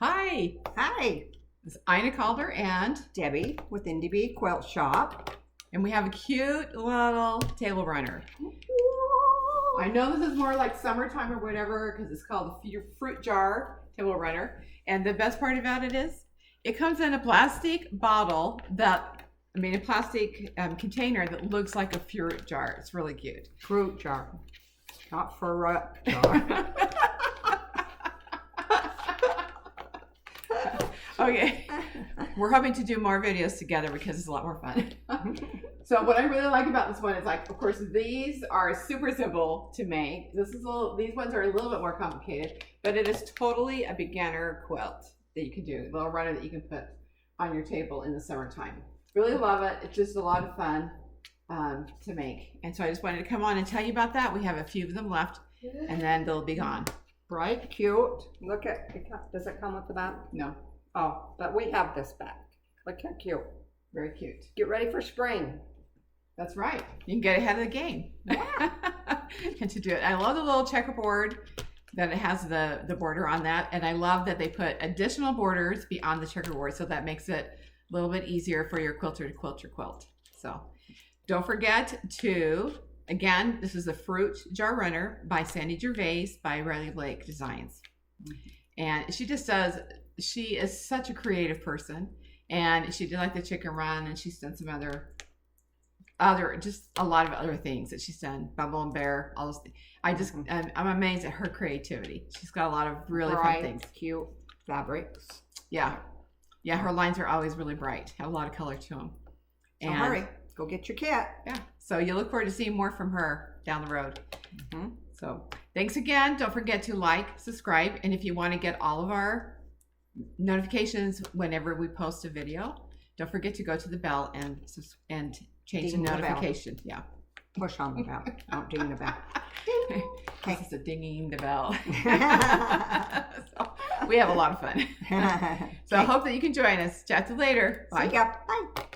Hi, Hi, it's Ina Calder and Debbie with InDe'B Quilt Shop. we have a cute little table runner. I know this is more like summertime or whatever because it's called the fruit jar table runner. And the best part about it is it comes in a plastic bottle a plastic container that looks like a fruit jar. It's really cute. Fruit jar, not fruit jar. Okay, we're hoping to do more videos together because it's a lot more fun. So what I really like about this one is, like, of course, these are super simple to make. These ones are a little bit more complicated, but it is totally a beginner quilt that you can do, a little runner that you can put on your table in the summertime. Really love it. It's just a lot of fun to make. And so I just wanted to come on and tell you about that. We have a few of them left, and then they'll be gone. Bright, cute. Look at it. Does it come with the back? No. Oh, but we have this back. Look how cute. Very cute. Get ready for spring. That's right. You can get ahead of the game. Yeah. And to do it. I love the little checkerboard that it has the border on that. And I love that they put additional borders beyond the checkerboard, so that makes it a little bit easier for your quilter to quilt your quilt. So don't forget to, again, this is the Fruit Jar Runner by Sandy Gervais by Riley Blake Designs. And she is such a creative person. And she did like the chicken run, and she's done some other just a lot of other things that she's done. Bumble and Bear, all those things. I'm amazed at her creativity. She's got a lot of really fun things. Cute fabrics. Yeah, her lines are always really bright, have a lot of color to them. So hurry, go get your kit. Yeah, so you look forward to seeing more from her down the road. So thanks again. Don't forget to like, subscribe, and if you want to get all of our notifications whenever we post a video, don't forget to go to the bell and change the notification. Yeah, push on the bell. Don't ding the bell. Ding. Okay, it's a dinging the bell. So, we have a lot of fun. So I hope that you can join us. Chat to you later. Bye. See ya. Bye.